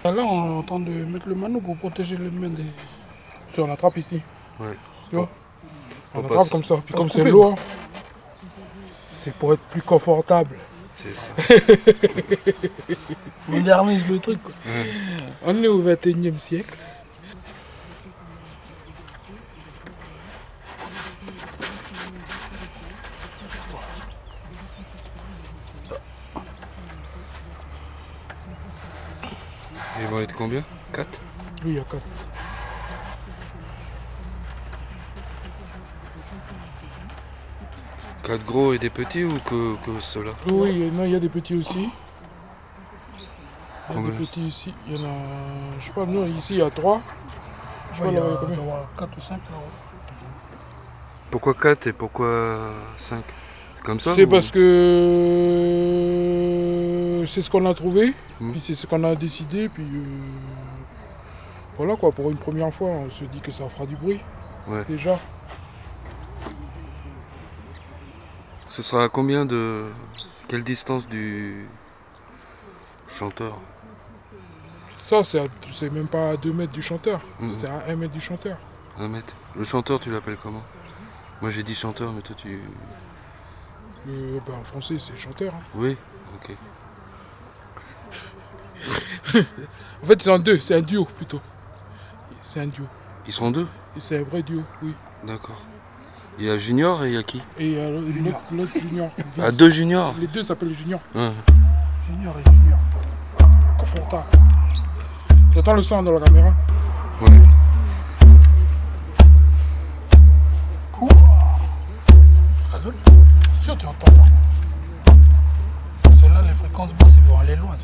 Là, on est en train de mettre le manneau pour protéger les mains des... Si on attrape ici. Ouais. Tu vois, on attrape comme ça. Puis comme c'est lourd, c'est pour être plus confortable. C'est ça. On modernise le truc, quoi. Ouais. On est au 21e siècle. Ils vont être combien? 4? Oui, il y a 4. Quatre gros et des petits ou que ceux-là? Oui, il y a des petits aussi. Il y a Combien? des petits ici. Il y en a, je sais pas, non, ici il y a 3. Je sais pas, là, il y a combien? 4 ou 5 là. Pourquoi 4 et pourquoi 5? C'est comme ça? C'est parce que c'est ce qu'on a trouvé, puis c'est ce qu'on a décidé, puis voilà quoi, pour une première fois, on se dit que ça fera du bruit, déjà. Ce sera à combien de... Quelle distance du chanteur? Ça, c'est même pas à 2 mètres du chanteur, c'est à 1 mètre du chanteur. 1 mètre. Le chanteur, tu l'appelles comment? Moi j'ai dit chanteur, mais toi tu... En français, c'est chanteur. Hein. Oui, ok. En fait, c'est un deux, c'est un duo plutôt. C'est un duo. Ils seront 2? C'est un vrai duo, oui. D'accord. Il y a Junior et il y a qui? Et l'autre Junior. Ah, 2 Juniors? Les deux s'appellent Junior. Ouais. Junior et Junior. Confortable. J'entends le son dans la caméra. Ouais. Sûr, tu entends. Celles-là, les fréquences basses, ils vont aller loin.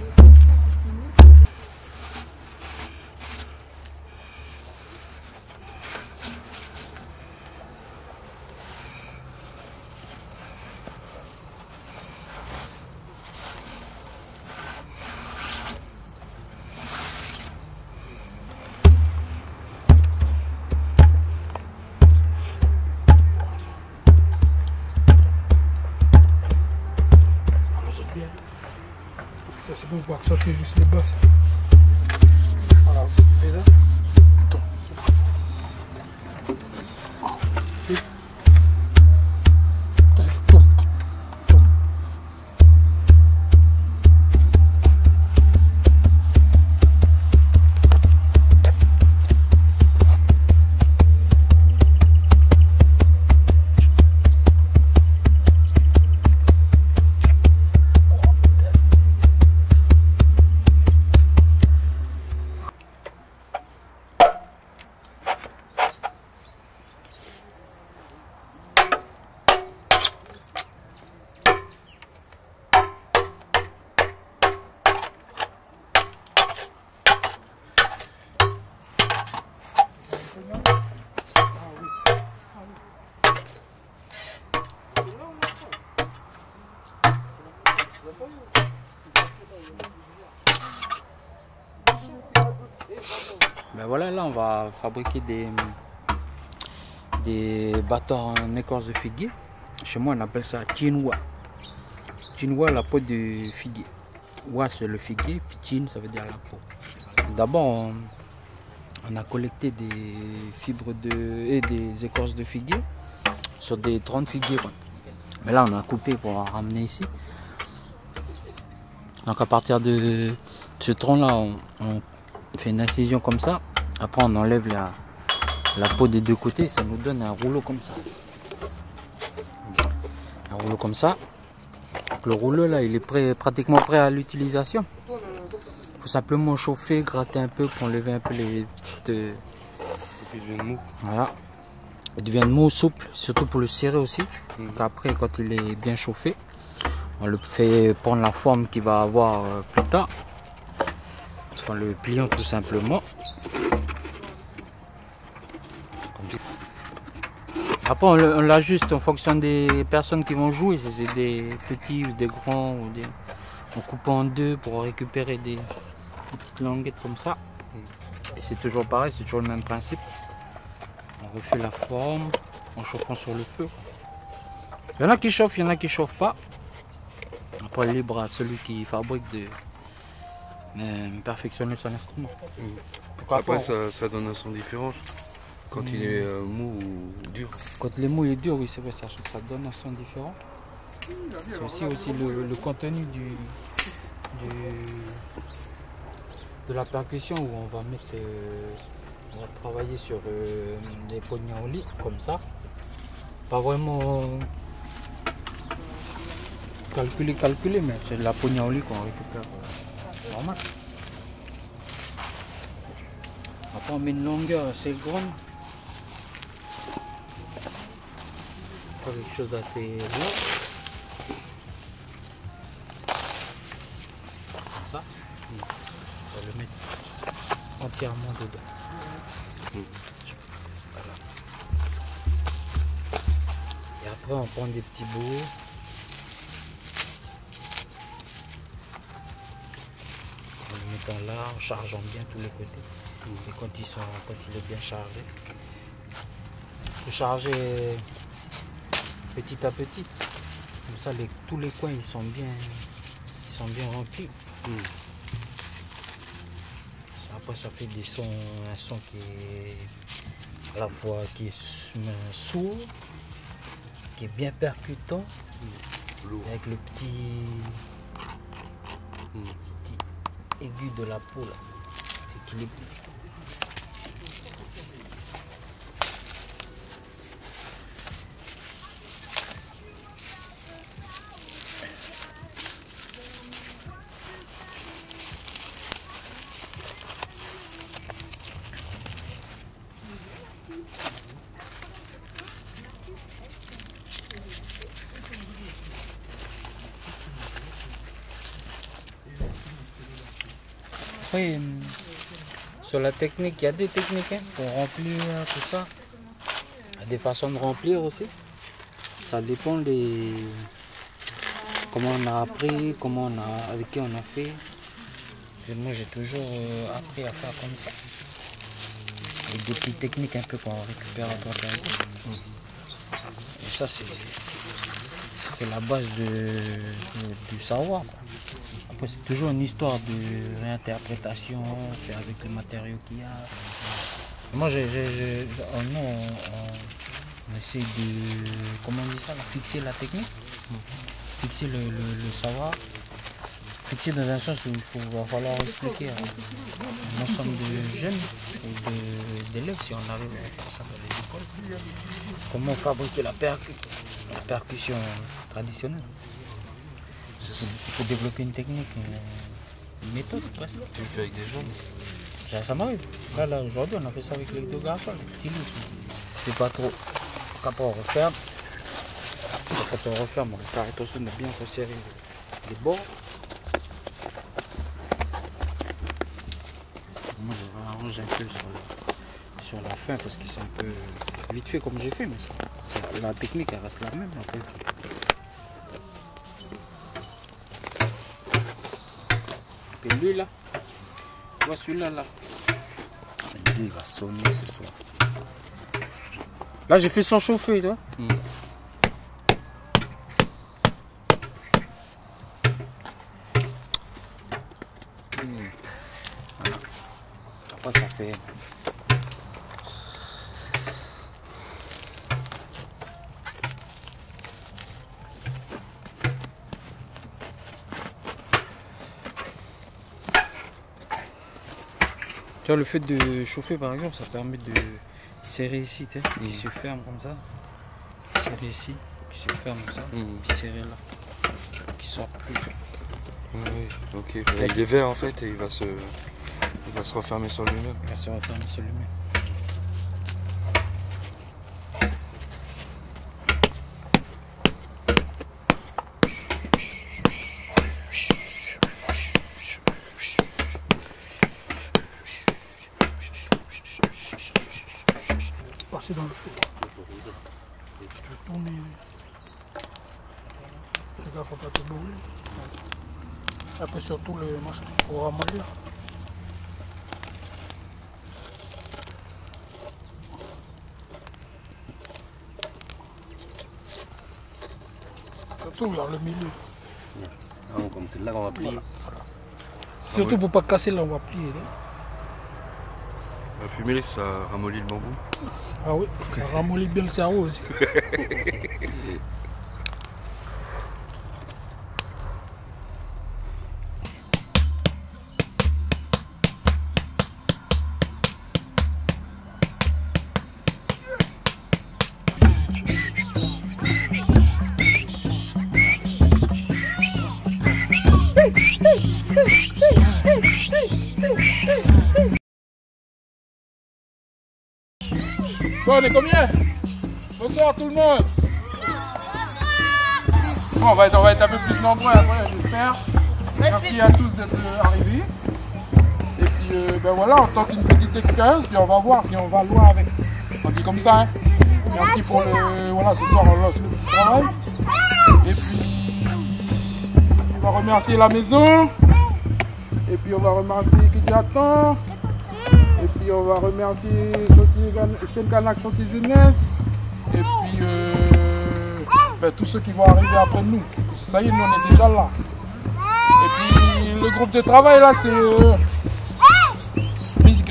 Ça c'est bon pour accentuer juste les basses. Voilà, tu fais ça. Attends. Ben voilà, là on va fabriquer des batteurs en écorce de figuier. Chez moi on appelle ça Chinwa. Chinwa, la peau de figuier. Wa c'est le figuier, puis chin ça veut dire la peau. D'abord on a collecté des fibres et des écorces de figuier sur des 30 figuiers. Mais là on a coupé pour en ramener ici. Donc à partir de ce tronc là on fait une incision comme ça. Après on enlève la peau des deux côtés, ça nous donne un rouleau comme ça. Un rouleau comme ça. Donc le rouleau là, il est pratiquement prêt à l'utilisation. Il faut simplement chauffer, gratter un peu pour enlever un peu les petites... Et puis il devient mou. Voilà. Il devient mou, souple, surtout pour le serrer aussi. Donc après, quand il est bien chauffé, on le fait prendre la forme qu'il va avoir plus tard. En le pliant tout simplement. Après on l'ajuste en fonction des personnes qui vont jouer, si c'est des petits ou des grands, ou des... on coupe en deux pour récupérer des petites languettes comme ça. Et c'est toujours pareil, c'est toujours le même principe. On refait la forme en chauffant sur le feu. Il y en a qui chauffent, il y en a qui chauffent pas. Après libre à celui qui fabrique de perfectionner son instrument. Donc, Après ça donne un son différent quand il est mou ou dur. Quand il est mou et dur, oui c'est vrai, ça donne un son différent. C'est aussi le contenu de la percussion où on va mettre, on va travailler sur des poignées en lit comme ça. Pas vraiment calculer, mais c'est de la poignée en lit qu'on récupère normal. Après on met une longueur assez grande. Pas quelque chose d'assez long. Comme ça. On va le mettre entièrement dedans. Voilà. Et après on prend des petits bouts. En le mettant là, en chargeant bien tous les côtés. Et quand il est bien chargé, il faut charger petit à petit. Comme ça tous les coins ils sont bien remplis. Après ça fait des sons, un son qui est à la fois qui est sourd, qui est bien percutant, avec le petit aigu de la peau là, équilibré. Après, sur la technique, il y a des techniques pour remplir tout ça. Il y a des façons de remplir aussi. Ça dépend des comment on a appris, avec qui on a fait. Et moi j'ai toujours appris à faire comme ça. Avec des petites techniques un peu qu'on récupère à droite à gauche. Et ça c'est la base du savoir, quoi. Après c'est toujours une histoire de réinterprétation, faire avec les matériaux qu'il y a. Moi on essaie de, comment on dit ça, fixer la technique, fixer le savoir, fixer dans un sens où il va falloir expliquer à un ensemble de jeunes et d'élèves, si on arrive à faire ça dans les écoles, comment fabriquer la percussion traditionnelle. Il faut développer une technique, une méthode presque. Tu le fais avec des jeunes? Ça m'arrive. Là aujourd'hui on a fait ça avec les deux garçons, les petits loups. C'est pas trop. Après on referme. Quand on referme, on va faire attention de bien resserrer les bords. Moi je arrange un peu sur la fin parce que c'est un peu vite fait comme j'ai fait, mais la technique elle reste la même après. Et lui là, tu vois celui-là là. Lui il va sonner ce soir. Là j'ai fait sans chauffer, tu vois. Voilà. Après ça fait. Tu vois, le fait de chauffer par exemple, ça permet de serrer ici, il se ferme comme ça. Serrer ici, il se ferme comme ça, puis serrer là. qu'il sort plus. Oui, ok. Il est vert en fait et il va se refermer sur lui-même. Il va se refermer sur lui-même. Passer dans le feu. Je vais tourner. Les gars, faut pas te brûler. Après surtout le machin pour ramollir. Surtout vers le milieu. Non, comme c'est là qu'on va plier. Voilà. Surtout pour pas casser là, on va plier. Là. La fumée, ça ramollit le bambou. Ah oui, ça ramollit bien le cerveau aussi. Bon, on est combien? Bonsoir tout le monde. Bon, on va être un peu plus nombreux après, j'espère. Merci à tous d'être arrivés. Et puis, ben voilà, on tente une petite expérience, puis on va voir si on va loin avec. On dit comme ça, hein. Merci pour le... Voilà, ce soir, on lance le petit travail. Et puis, on va remercier la maison. Et puis, on va remercier Kédiatan. Et puis on va remercier Chaîne Kanak Chantier Jeunesse. Et puis ben, tous ceux qui vont arriver après nous. Parce que ça y est, nous on est déjà là. Et puis le groupe de travail là, c'est...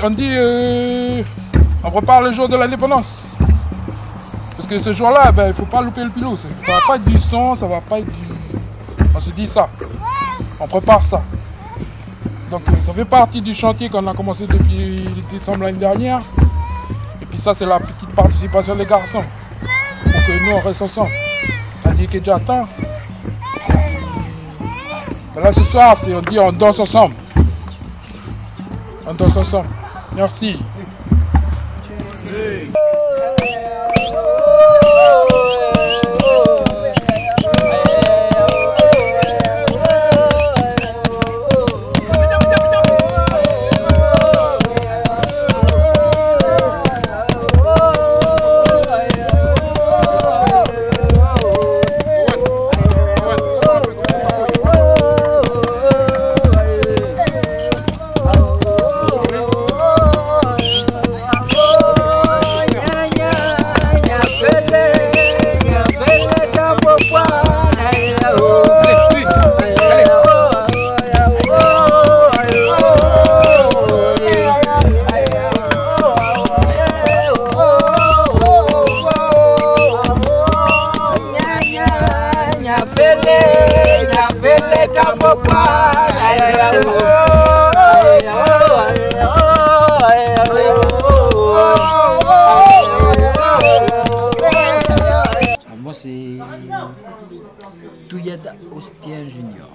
on dit... on prépare le jour de l'indépendance. Parce que ce jour-là, ben, il ne faut pas louper le pilot. Ça ne va pas être du son, ça va pas être du... On se dit ça. On prépare ça. Donc ça fait partie du chantier qu'on a commencé depuis décembre l'année dernière. Et puis ça c'est la petite participation des garçons. Pour que nous on reste ensemble. Ça dit qu'il est déjà temps. Là ce soir on dit on danse ensemble. On danse ensemble. Merci. Moi c'est Touyada Ostien Junior.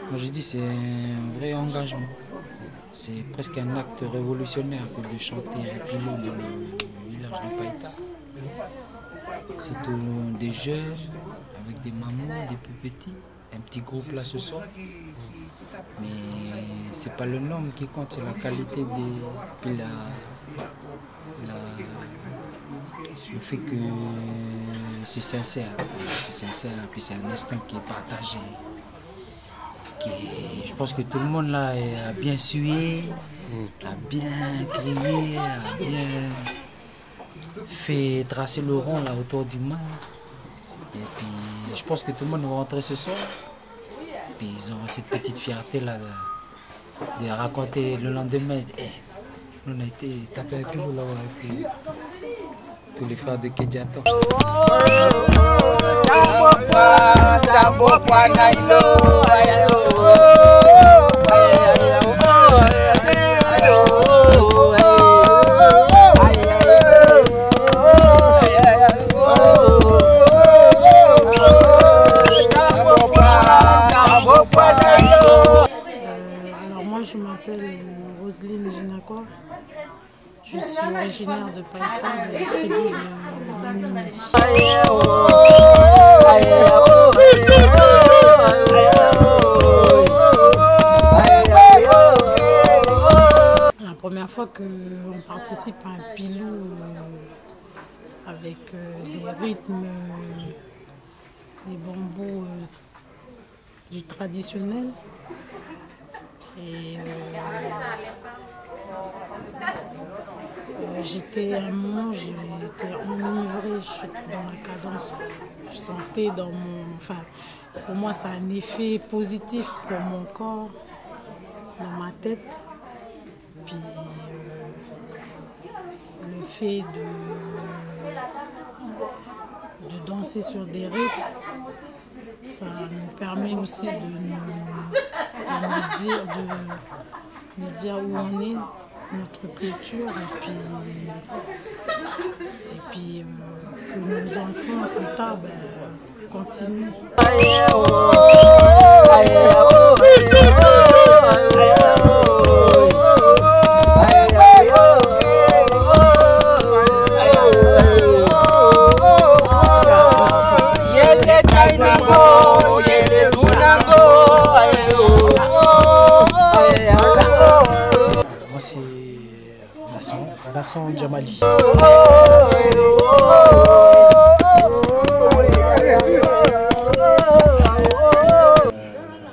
Moi j'ai dit c'est un vrai engagement. C'est presque un acte révolutionnaire que de chanter un pilot dans le village de Païta. C'est des jeunes avec des mamans, des plus petits, un petit groupe là ce soir. Mais c'est pas le nombre qui compte, c'est la qualité des... Puis le fait que c'est sincère, puis c'est un instant qui est partagé. Je pense que tout le monde là a bien sué, a bien crié, a bien fait tracer le rond là autour du mât. Et puis je pense que tout le monde va rentrer ce soir. Puis ils auront cette petite fierté là de raconter le lendemain. Hey, on a été tapé un pilot là, avec tous les frères de Kédiatan. Je suis originaire de Païta, de la tribu de Namini. La première fois qu'on participe à un pilou avec des rythmes, des bambous du traditionnel. Et j'étais à un moment, j'étais enivrée, j'étais dans la cadence. Je sentais dans mon... Enfin, pour moi, ça a un effet positif pour mon corps, dans ma tête. Puis le fait de danser sur des rythmes, ça nous permet aussi de nous dire où on est, notre culture, et puis que nos enfants plus tard continuent. Moi c'est Vincent Djamali.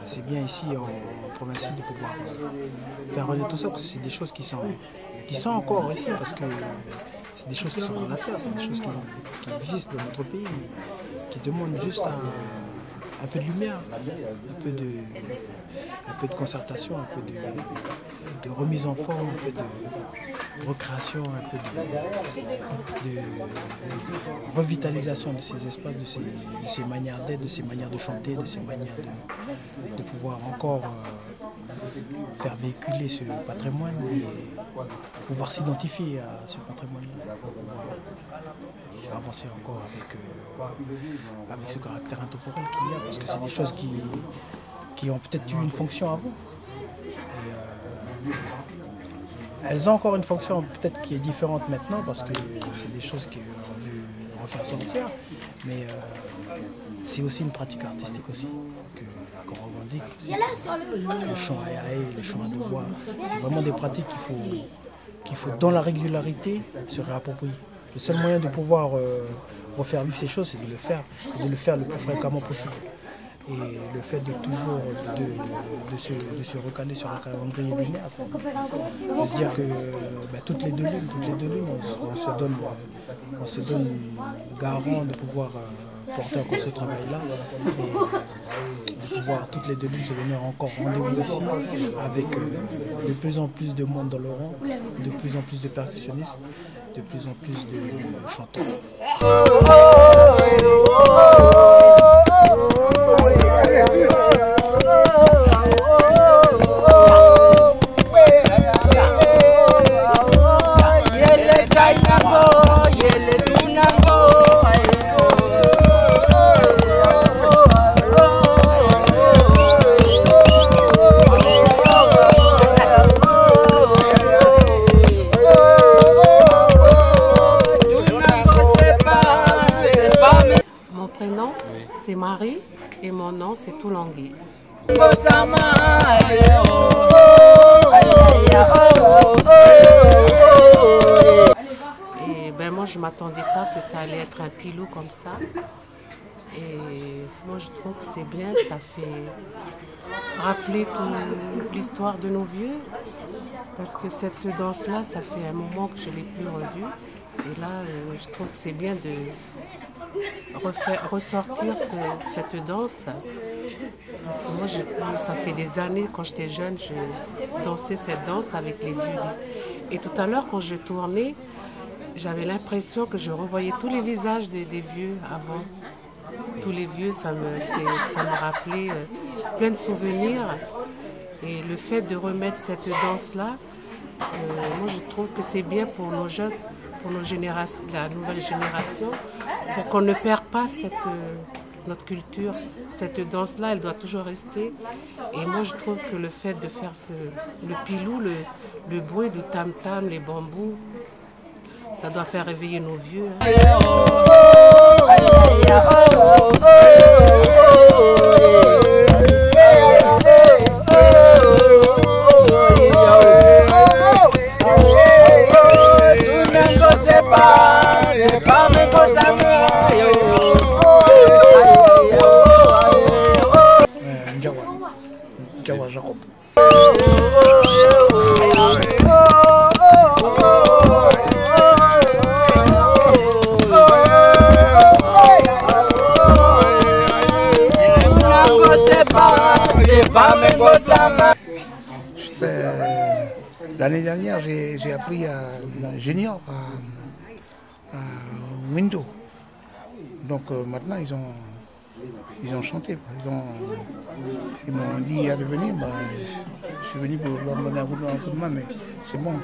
C'est bien ici en province de pouvoir faire renaître tout ça parce que c'est des choses qui sont encore ici parce que c'est des choses qui sont dans la terre, c'est des choses qui existent dans notre pays mais qui demandent juste un peu de lumière, un peu de concertation, un peu de remise en forme, un peu de recréation, un peu de revitalisation de ces espaces, de ces manières d'être, de ces manières de chanter, de ces manières de pouvoir encore faire véhiculer ce patrimoine et pouvoir s'identifier à ce patrimoine-là, pouvoir avancer encore avec ce caractère intemporel qu'il y a, parce que c'est des choses qui ont peut-être eu une fonction avant. Et, elles ont encore une fonction peut-être qui est différente maintenant, parce que c'est des choses qu'on veut refaire sortir, mais c'est aussi une pratique artistique aussi qu'on revendique. Le chant à aé, le chant à deux voix, c'est vraiment des pratiques qu'il faut dans la régularité se réapproprier. Le seul moyen de pouvoir refaire vivre ces choses, c'est de le faire le plus fréquemment possible. Et le fait de toujours de se recaler sur un calendrier lunaire, de se dire que toutes les deux lunes, on se donne garant de pouvoir porter encore ce travail-là et de pouvoir toutes les deux lunes se venir encore rendez-vous ici avec de plus en plus de monde dans le rang, de plus en plus de percussionnistes, de plus en plus de chanteurs. Mon prénom, c'est Marie et mon nom, c'est Toulangui. Et moi, je ne m'attendais pas que ça allait être un pilou comme ça. Et moi, je trouve que c'est bien, ça fait rappeler toute l'histoire de nos vieux. Parce que cette danse-là, ça fait un moment que je ne l'ai plus revue. Et là, je trouve que c'est bien de ressortir cette danse. Parce que moi, ça fait des années, quand j'étais jeune, je dansais cette danse avec les vieux. Et tout à l'heure, quand je tournais, j'avais l'impression que je revoyais tous les visages des vieux avant. Tous les vieux, ça me rappelait plein de souvenirs. Et le fait de remettre cette danse-là, moi je trouve que c'est bien pour nos jeunes, pour nos générations, la nouvelle génération, pour qu'on ne perde pas notre culture. Cette danse-là, elle doit toujours rester. Et moi, je trouve que le fait de faire le pilou, le bruit du tam-tam, les bambous, ça doit faire réveiller nos vieux. Jawa Jacob. L'année dernière, j'ai appris à junior à Windows. Donc maintenant, ils ont chanté. Ils m'ont dit à venir. Je suis venu pour leur donner un coup de main, mais c'est bon.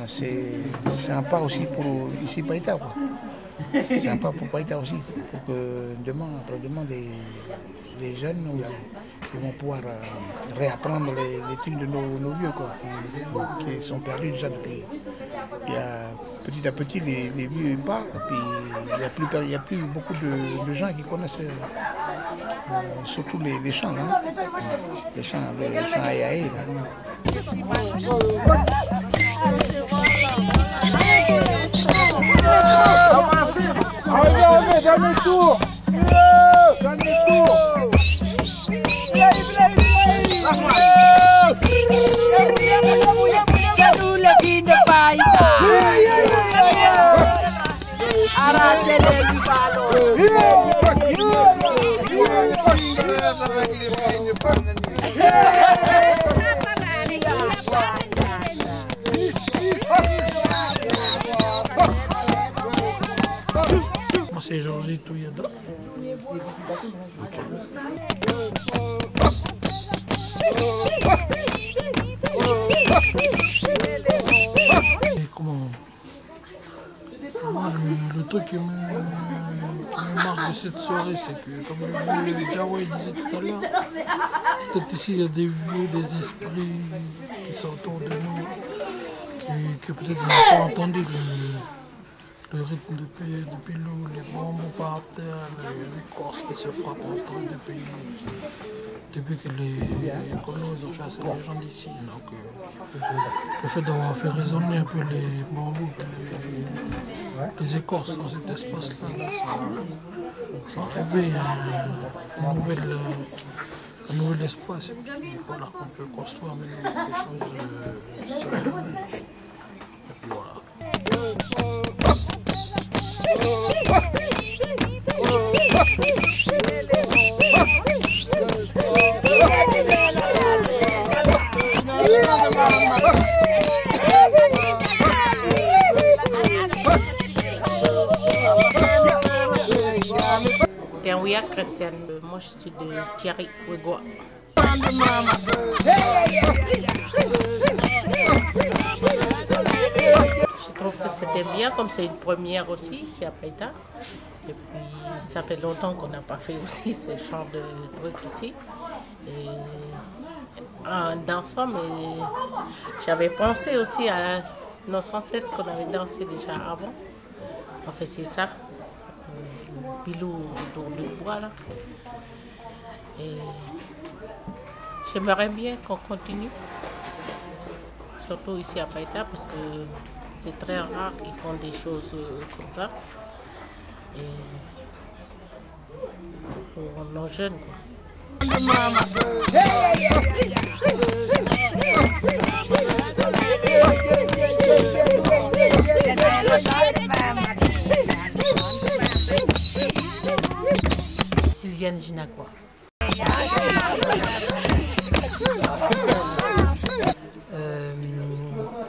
C'est un pas aussi pour ici Païta. C'est un pas pour Païta aussi. Pour que après-demain, les jeunes ils vont pouvoir réapprendre les trucs de nos vieux qui sont perdus déjà depuis. Il y a, petit à petit, les vieux partent, et puis il n'y a plus beaucoup de gens qui connaissent surtout les chants. Hein. Les chants aïe. Allez, dernier tour. Dernier tour. C'est nous les filles de Païta. Arrachez les ballons. Moi c'est Georgie Touyada. Et comment moi, le truc qui me marque de cette soirée, c'est que, comme le vieux Jawa disait tout à l'heure, peut-être ici il y a des vieux, des esprits qui sont autour de nous, qui peut-être n'ont pas entendu le rythme de pilou, les bambous par terre, les corses qui se frappent entre deux pays. Depuis que les colons ont chassé les gens d'ici. Donc le fait d'avoir fait résonner un peu les bambous, les écorces dans cet espace-là, ça réveille un nouvel espace. Et puis voilà, on peut construire des choses sereinement. Et puis voilà. Tenouya Christiane, moi je suis de Thierry Ouégoa. Je trouve que c'était bien, comme c'est une première aussi ici à Païta. Et puis ça fait longtemps qu'on n'a pas fait aussi ce genre de truc ici. Et en dansant, mais j'avais pensé aussi à nos ancêtres qu'on avait dansé déjà avant. En fait c'est ça. Le pilou autour du bois là. Et j'aimerais bien qu'on continue, surtout ici à Païta, parce que c'est très rare qu'ils font des choses comme ça. Et pour nos jeunes quoi. Sylviane Ginacqua.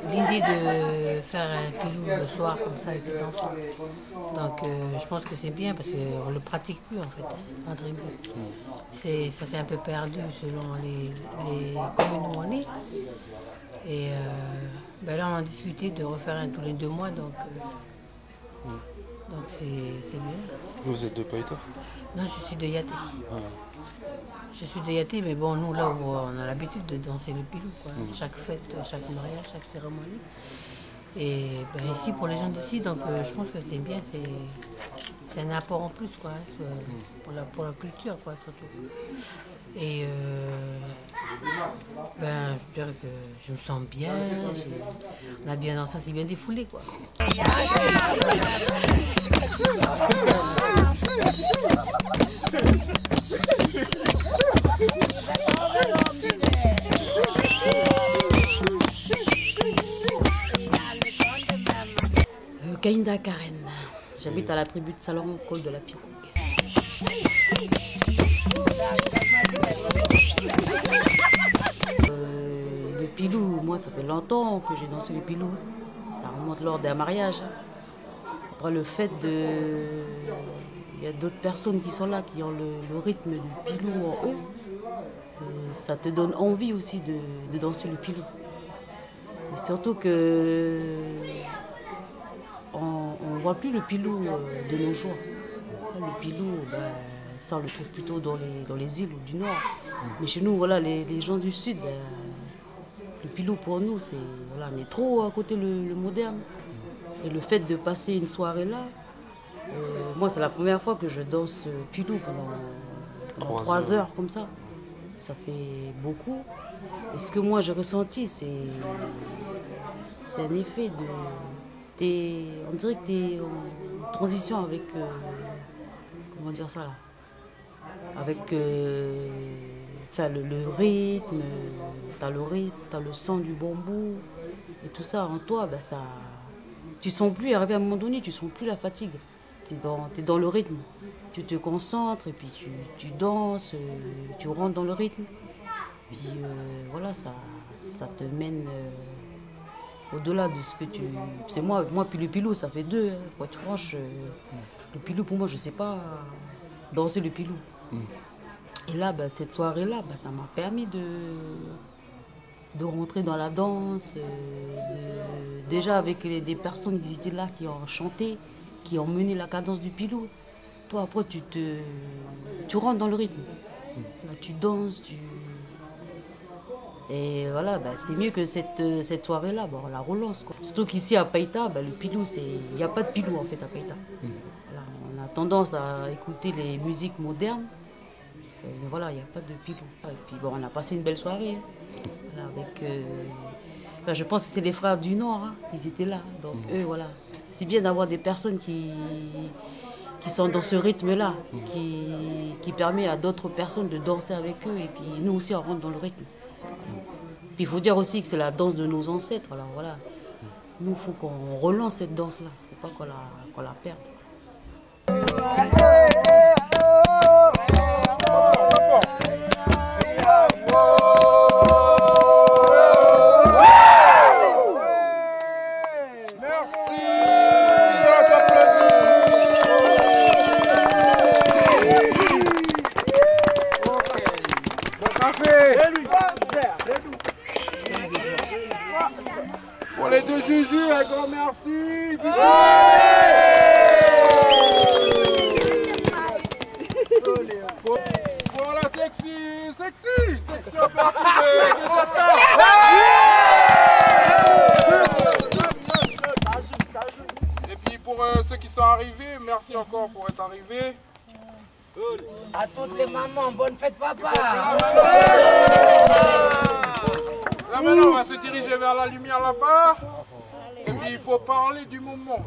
L'idée de faire un pilou le soir comme ça avec les enfants. Donc je pense que c'est bien parce qu'on ne le pratique plus en fait, en Dribou. Ça s'est un peu perdu selon les communes où on est. Et ben là on a discuté de refaire un tous les 2 mois, donc Donc c'est bien. Vous êtes de Païta? Non, je suis de Yaté. Ah. Je suis de Yaté, mais bon, nous là, on a l'habitude de danser le pilou, quoi. Chaque fête, chaque mariage, chaque cérémonie. Et ben, ici, pour les gens d'ici, donc je pense que c'est bien, c'est un apport en plus, quoi, hein, pour la culture, quoi, surtout. Et ben, je dirais que je me sens bien, on a bien dansé, c'est bien défoulé, quoi. Kainda Karen, j'habite à la tribu de Salon, col de la Pirogue. Le pilou, moi ça fait longtemps que j'ai dansé le pilou. Ça remonte lors d'un mariage. Après le fait de... Il y a d'autres personnes qui sont là, qui ont le rythme du pilou en eux. Ça te donne envie aussi de danser le pilou. Et surtout que... On ne voit plus le pilou de nos jours. Le pilou, ben, ça on le trouve plutôt dans les îles du Nord. Mais chez nous, voilà, les gens du Sud, ben, le pilou pour nous, c'est voilà, on est trop à côté le moderne. Et le fait de passer une soirée là, moi c'est la première fois que je danse pilou pendant 3 heures comme ça. Ça fait beaucoup. Et ce que moi j'ai ressenti, c'est un effet de... On dirait que tu es en transition avec, comment dire ça là, avec enfin, le rythme, tu as le rythme, tu as le son du bambou, et tout ça en toi, ben ça, tu sens plus, arrivé à un moment donné, tu sens plus la fatigue, tu es dans le rythme, tu te concentres, et puis tu danses, tu rentres dans le rythme, puis voilà, ça te mène... Au-delà de ce que tu... C'est moi puis le pilou, ça fait deux. Hein. Pour être franche, le pilou, pour moi, je ne sais pas danser le pilou. Et là, bah, cette soirée-là, bah, ça m'a permis de rentrer dans la danse. Déjà avec des personnes qui étaient là, qui ont chanté, qui ont mené la cadence du pilou. Toi, après, tu rentres dans le rythme. Là, tu danses, Et voilà, bah, c'est mieux que cette soirée-là, bah, on la relance. Quoi. Surtout qu'ici à Païta, bah, le pilou, il n'y a pas de pilou en fait à Païta. Voilà, on a tendance à écouter les musiques modernes, mais voilà, il n'y a pas de pilou. Et puis bon, on a passé une belle soirée. Hein. Voilà, avec, enfin, je pense que c'est les frères du Nord, hein, ils étaient là. Donc eux, voilà. C'est bien d'avoir des personnes qui sont dans ce rythme-là, qui permet à d'autres personnes de danser avec eux. Et puis nous aussi, on rentre dans le rythme. Puis il faut dire aussi que c'est la danse de nos ancêtres. Alors voilà, nous, il faut qu'on relance cette danse-là. Il ne faut pas qu'on la perde. Pour les deux Juju, un grand merci. Pour la sexy en partie de Satan. Et puis pour ceux qui sont arrivés, merci encore pour être arrivés. À toutes les mamans, bonne fête papa. Là maintenant on va se diriger vers la lumière là-bas. Et puis il faut parler du moment.